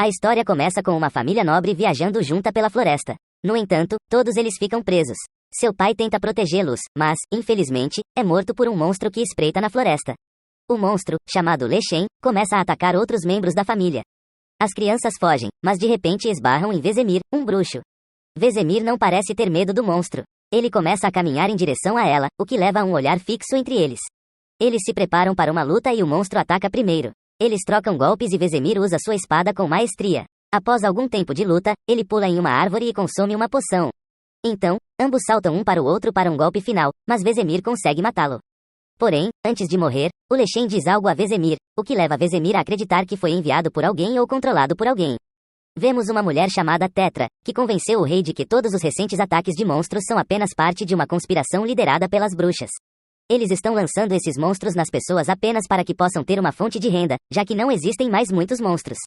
A história começa com uma família nobre viajando junta pela floresta. No entanto, todos eles ficam presos. Seu pai tenta protegê-los, mas, infelizmente, é morto por um monstro que espreita na floresta. O monstro, chamado Leshen, começa a atacar outros membros da família. As crianças fogem, mas de repente esbarram em Vesemir, um bruxo. Vesemir não parece ter medo do monstro. Ele começa a caminhar em direção a ela, o que leva a um olhar fixo entre eles. Eles se preparam para uma luta e o monstro ataca primeiro. Eles trocam golpes e Vesemir usa sua espada com maestria. Após algum tempo de luta, ele pula em uma árvore e consome uma poção. Então, ambos saltam um para o outro para um golpe final, mas Vesemir consegue matá-lo. Porém, antes de morrer, o Leshen diz algo a Vesemir, o que leva Vesemir a acreditar que foi enviado por alguém ou controlado por alguém. Vemos uma mulher chamada Tetra, que convenceu o rei de que todos os recentes ataques de monstros são apenas parte de uma conspiração liderada pelas bruxas. Eles estão lançando esses monstros nas pessoas apenas para que possam ter uma fonte de renda, já que não existem mais muitos monstros.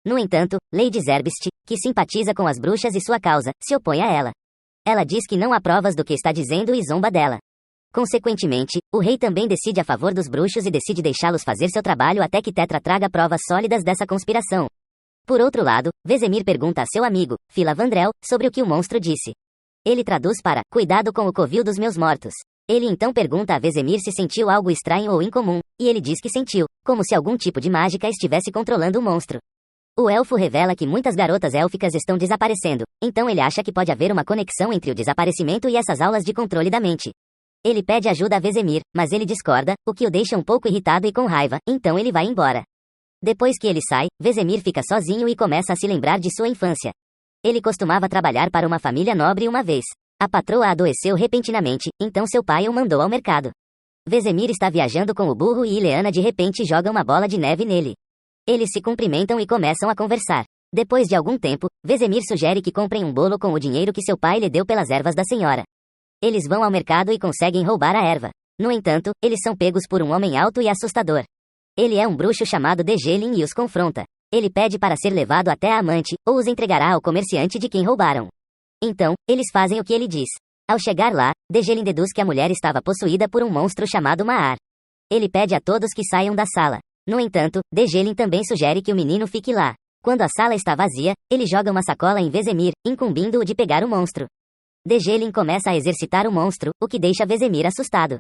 No entanto, Lady Zerbst, que simpatiza com as bruxas e sua causa, se opõe a ela. Ela diz que não há provas do que está dizendo e zomba dela. Consequentemente, o rei também decide a favor dos bruxos e decide deixá-los fazer seu trabalho até que Tetra traga provas sólidas dessa conspiração. Por outro lado, Vesemir pergunta a seu amigo, Filavandrel, sobre o que o monstro disse. Ele traduz para, cuidado com o covil dos meus mortos. Ele então pergunta a Vesemir se sentiu algo estranho ou incomum, e ele diz que sentiu, como se algum tipo de mágica estivesse controlando o monstro. O elfo revela que muitas garotas élficas estão desaparecendo, então ele acha que pode haver uma conexão entre o desaparecimento e essas aulas de controle da mente. Ele pede ajuda a Vesemir, mas ele discorda, o que o deixa um pouco irritado e com raiva, então ele vai embora. Depois que ele sai, Vesemir fica sozinho e começa a se lembrar de sua infância. Ele costumava trabalhar para uma família nobre uma vez. A patroa adoeceu repentinamente, então seu pai o mandou ao mercado. Vesemir está viajando com o burro e Ileana de repente joga uma bola de neve nele. Eles se cumprimentam e começam a conversar. Depois de algum tempo, Vesemir sugere que comprem um bolo com o dinheiro que seu pai lhe deu pelas ervas da senhora. Eles vão ao mercado e conseguem roubar a erva. No entanto, eles são pegos por um homem alto e assustador. Ele é um bruxo chamado Dejelin e os confronta. Ele pede para ser levado até a amante, ou os entregará ao comerciante de quem roubaram. Então, eles fazem o que ele diz. Ao chegar lá, Dejelin deduz que a mulher estava possuída por um monstro chamado Maar. Ele pede a todos que saiam da sala. No entanto, Dejelin também sugere que o menino fique lá. Quando a sala está vazia, ele joga uma sacola em Vesemir, incumbindo-o de pegar o monstro. Dejelin começa a exercitar o monstro, o que deixa Vesemir assustado.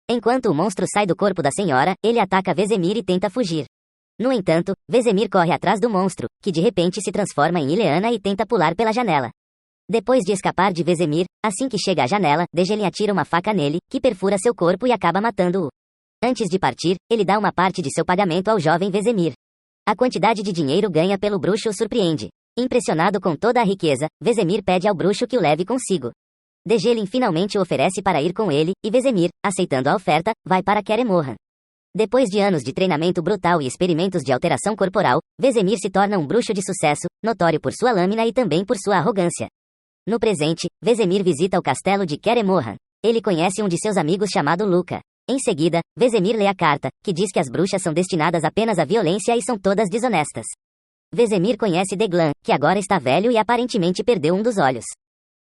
Enquanto o monstro sai do corpo da senhora, ele ataca Vesemir e tenta fugir. No entanto, Vesemir corre atrás do monstro, que de repente se transforma em Ileana e tenta pular pela janela. Depois de escapar de Vesemir, assim que chega à janela, Dejelin atira uma faca nele, que perfura seu corpo e acaba matando-o. Antes de partir, ele dá uma parte de seu pagamento ao jovem Vesemir. A quantidade de dinheiro ganha pelo bruxo o surpreende. Impressionado com toda a riqueza, Vesemir pede ao bruxo que o leve consigo. Dejelin finalmente o oferece para ir com ele, e Vesemir, aceitando a oferta, vai para Queremorran. Depois de anos de treinamento brutal e experimentos de alteração corporal, Vesemir se torna um bruxo de sucesso, notório por sua lâmina e também por sua arrogância. No presente, Vesemir visita o castelo de Queremorran. Ele conhece um de seus amigos chamado Luca. Em seguida, Vesemir lê a carta, que diz que as bruxas são destinadas apenas à violência e são todas desonestas. Vesemir conhece Deglan, que agora está velho e aparentemente perdeu um dos olhos.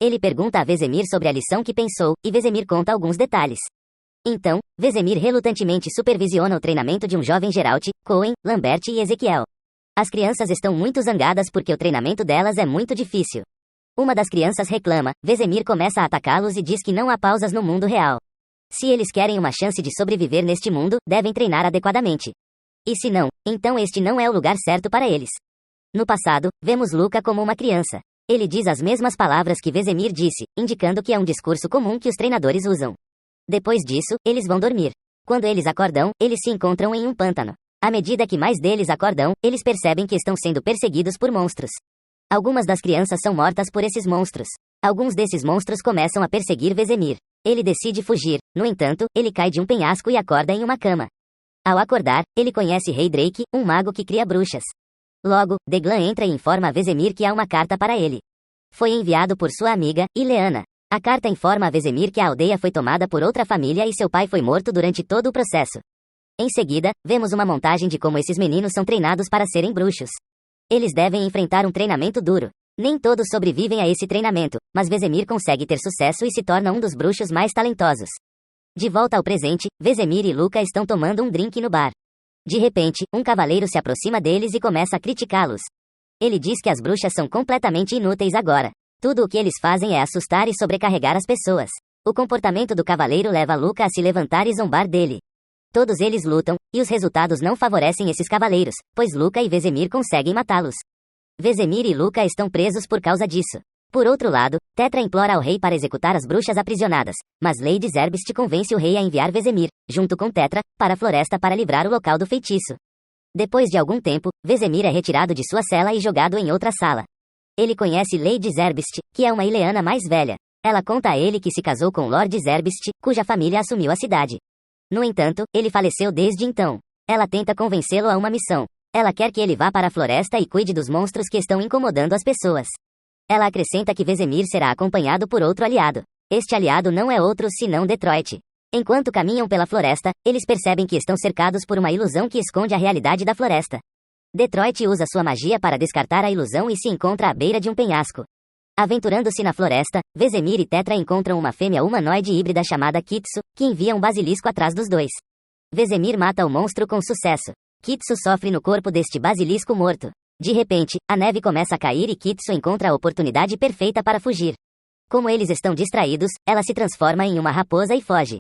Ele pergunta a Vesemir sobre a lição que pensou, e Vesemir conta alguns detalhes. Então, Vesemir relutantemente supervisiona o treinamento de um jovem Geralt, Cohen, Lambert e Ezequiel. As crianças estão muito zangadas porque o treinamento delas é muito difícil. Uma das crianças reclama, Vesemir começa a atacá-los e diz que não há pausas no mundo real. Se eles querem uma chance de sobreviver neste mundo, devem treinar adequadamente. E se não, então este não é o lugar certo para eles. No passado, vemos Luca como uma criança. Ele diz as mesmas palavras que Vesemir disse, indicando que é um discurso comum que os treinadores usam. Depois disso, eles vão dormir. Quando eles acordam, eles se encontram em um pântano. À medida que mais deles acordam, eles percebem que estão sendo perseguidos por monstros. Algumas das crianças são mortas por esses monstros. Alguns desses monstros começam a perseguir Vesemir. Ele decide fugir, no entanto, ele cai de um penhasco e acorda em uma cama. Ao acordar, ele conhece Rei Drake, um mago que cria bruxas. Logo, Deglan entra e informa a Vesemir que há uma carta para ele. Foi enviado por sua amiga, Ileana. A carta informa a Vesemir que a aldeia foi tomada por outra família e seu pai foi morto durante todo o processo. Em seguida, vemos uma montagem de como esses meninos são treinados para serem bruxos. Eles devem enfrentar um treinamento duro. Nem todos sobrevivem a esse treinamento, mas Vesemir consegue ter sucesso e se torna um dos bruxos mais talentosos. De volta ao presente, Vesemir e Luca estão tomando um drink no bar. De repente, um cavaleiro se aproxima deles e começa a criticá-los. Ele diz que as bruxas são completamente inúteis agora. Tudo o que eles fazem é assustar e sobrecarregar as pessoas. O comportamento do cavaleiro leva Luca a se levantar e zombar dele. Todos eles lutam, e os resultados não favorecem esses cavaleiros, pois Luca e Vesemir conseguem matá-los. Vesemir e Luca estão presos por causa disso. Por outro lado, Tetra implora ao rei para executar as bruxas aprisionadas, mas Lady Zerbst convence o rei a enviar Vesemir, junto com Tetra, para a floresta para livrar o local do feitiço. Depois de algum tempo, Vesemir é retirado de sua cela e jogado em outra sala. Ele conhece Lady Zerbst, que é uma Ileana mais velha. Ela conta a ele que se casou com Lord Zerbst, cuja família assumiu a cidade. No entanto, ele faleceu desde então. Ela tenta convencê-lo a uma missão. Ela quer que ele vá para a floresta e cuide dos monstros que estão incomodando as pessoas. Ela acrescenta que Vesemir será acompanhado por outro aliado. Este aliado não é outro senão Detroit. Enquanto caminham pela floresta, eles percebem que estão cercados por uma ilusão que esconde a realidade da floresta. Detroit usa sua magia para descartar a ilusão e se encontra à beira de um penhasco. Aventurando-se na floresta, Vesemir e Tetra encontram uma fêmea humanoide híbrida chamada Kitsu, que envia um basilisco atrás dos dois. Vesemir mata o monstro com sucesso. Kitsu sofre no corpo deste basilisco morto. De repente, a neve começa a cair e Kitsu encontra a oportunidade perfeita para fugir. Como eles estão distraídos, ela se transforma em uma raposa e foge.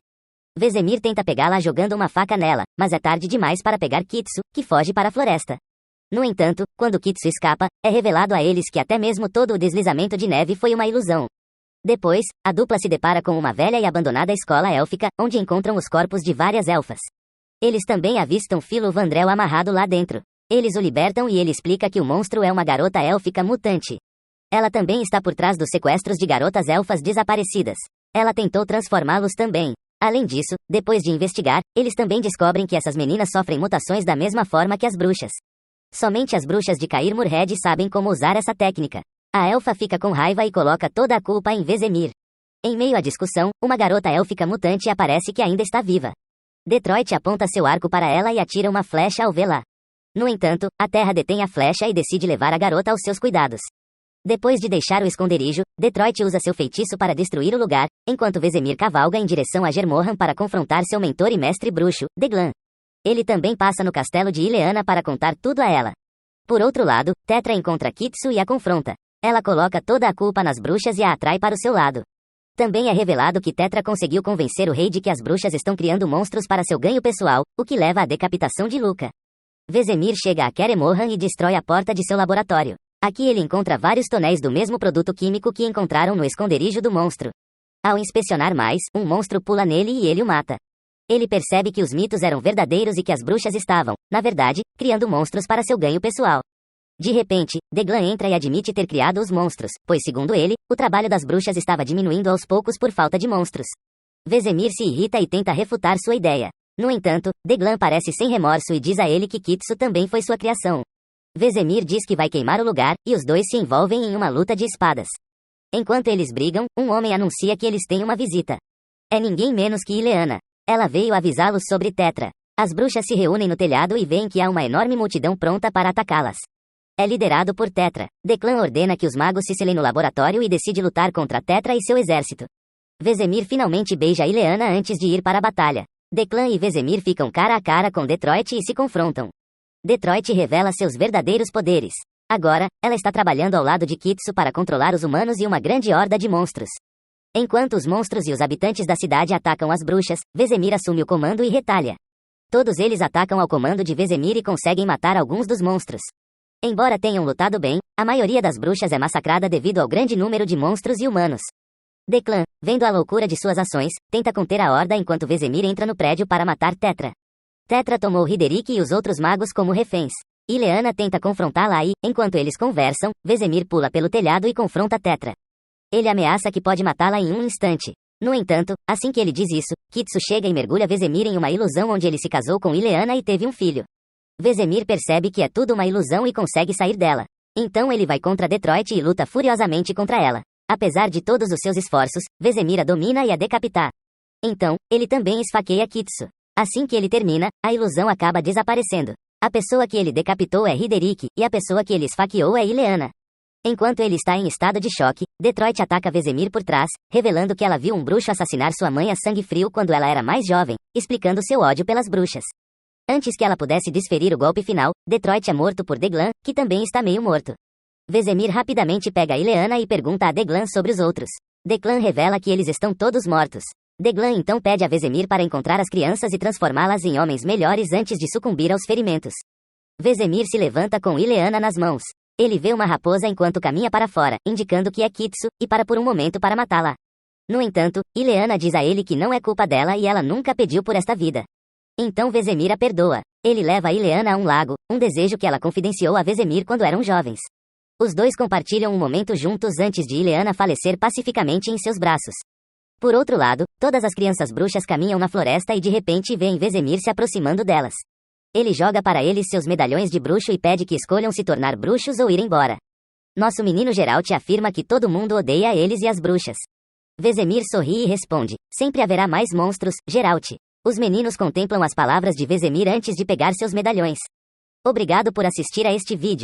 Vesemir tenta pegá-la jogando uma faca nela, mas é tarde demais para pegar Kitsu, que foge para a floresta. No entanto, quando Kitsu escapa, é revelado a eles que até mesmo todo o deslizamento de neve foi uma ilusão. Depois, a dupla se depara com uma velha e abandonada escola élfica, onde encontram os corpos de várias elfas. Eles também avistam Philo Vandrel amarrado lá dentro. Eles o libertam e ele explica que o monstro é uma garota élfica mutante. Ela também está por trás dos sequestros de garotas elfas desaparecidas. Ela tentou transformá-los também. Além disso, depois de investigar, eles também descobrem que essas meninas sofrem mutações da mesma forma que as bruxas. Somente as bruxas de Cair Murhed sabem como usar essa técnica. A elfa fica com raiva e coloca toda a culpa em Vesemir. Em meio à discussão, uma garota élfica mutante aparece que ainda está viva. Detroit aponta seu arco para ela e atira uma flecha ao vê-la. No entanto, a Terra detém a flecha e decide levar a garota aos seus cuidados. Depois de deixar o esconderijo, Detroit usa seu feitiço para destruir o lugar, enquanto Vesemir cavalga em direção a Germohan para confrontar seu mentor e mestre bruxo, Deglan. Ele também passa no castelo de Ileana para contar tudo a ela. Por outro lado, Tetra encontra Kitsu e a confronta. Ela coloca toda a culpa nas bruxas e a atrai para o seu lado. Também é revelado que Tetra conseguiu convencer o rei de que as bruxas estão criando monstros para seu ganho pessoal, o que leva à decapitação de Luca. Vesemir chega a Keremohan e destrói a porta de seu laboratório. Aqui ele encontra vários tonéis do mesmo produto químico que encontraram no esconderijo do monstro. Ao inspecionar mais, um monstro pula nele e ele o mata. Ele percebe que os mitos eram verdadeiros e que as bruxas estavam, na verdade, criando monstros para seu ganho pessoal. De repente, Deglan entra e admite ter criado os monstros, pois segundo ele, o trabalho das bruxas estava diminuindo aos poucos por falta de monstros. Vesemir se irrita e tenta refutar sua ideia. No entanto, Deglan parece sem remorso e diz a ele que Kitsu também foi sua criação. Vesemir diz que vai queimar o lugar, e os dois se envolvem em uma luta de espadas. Enquanto eles brigam, um homem anuncia que eles têm uma visita. É ninguém menos que Ileana. Ela veio avisá-los sobre Tetra. As bruxas se reúnem no telhado e veem que há uma enorme multidão pronta para atacá-las. É liderado por Tetra. Declan ordena que os magos se selem no laboratório e decide lutar contra Tetra e seu exército. Vesemir finalmente beija Ileana antes de ir para a batalha. Declan e Vesemir ficam cara a cara com Detroit e se confrontam. Detroit revela seus verdadeiros poderes. Agora, ela está trabalhando ao lado de Kitsu para controlar os humanos e uma grande horda de monstros. Enquanto os monstros e os habitantes da cidade atacam as bruxas, Vesemir assume o comando e retalha. Todos eles atacam ao comando de Vesemir e conseguem matar alguns dos monstros. Embora tenham lutado bem, a maioria das bruxas é massacrada devido ao grande número de monstros e humanos. Declan, vendo a loucura de suas ações, tenta conter a horda enquanto Vesemir entra no prédio para matar Tetra. Tetra tomou Hideric e os outros magos como reféns. Ileana tenta confrontá-la e, enquanto eles conversam, Vesemir pula pelo telhado e confronta Tetra. Ele ameaça que pode matá-la em um instante. No entanto, assim que ele diz isso, Kitsu chega e mergulha Vesemir em uma ilusão onde ele se casou com Ileana e teve um filho. Vesemir percebe que é tudo uma ilusão e consegue sair dela. Então ele vai contra Detroit e luta furiosamente contra ela. Apesar de todos os seus esforços, Vesemir a domina e a decapita. Então, ele também esfaqueia Kitsu. Assim que ele termina, a ilusão acaba desaparecendo. A pessoa que ele decapitou é Hideric, e a pessoa que ele esfaqueou é Ileana. Enquanto ele está em estado de choque, Detroit ataca Vesemir por trás, revelando que ela viu um bruxo assassinar sua mãe a sangue frio quando ela era mais jovem, explicando seu ódio pelas bruxas. Antes que ela pudesse desferir o golpe final, Detroit é morto por Deglan, que também está meio morto. Vesemir rapidamente pega Ileana e pergunta a Deglan sobre os outros. Declan revela que eles estão todos mortos. Deglan então pede a Vesemir para encontrar as crianças e transformá-las em homens melhores antes de sucumbir aos ferimentos. Vesemir se levanta com Ileana nas mãos. Ele vê uma raposa enquanto caminha para fora, indicando que é Kitsu, e para por um momento para matá-la. No entanto, Ileana diz a ele que não é culpa dela e ela nunca pediu por esta vida. Então Vesemir a perdoa. Ele leva Ileana a um lago, um desejo que ela confidenciou a Vesemir quando eram jovens. Os dois compartilham um momento juntos antes de Ileana falecer pacificamente em seus braços. Por outro lado, todas as crianças bruxas caminham na floresta e de repente veem Vesemir se aproximando delas. Ele joga para eles seus medalhões de bruxo e pede que escolham se tornar bruxos ou ir embora. Nosso menino Geralt afirma que todo mundo odeia eles e as bruxas. Vesemir sorri e responde: sempre haverá mais monstros, Geralt. Os meninos contemplam as palavras de Vesemir antes de pegar seus medalhões. Obrigado por assistir a este vídeo.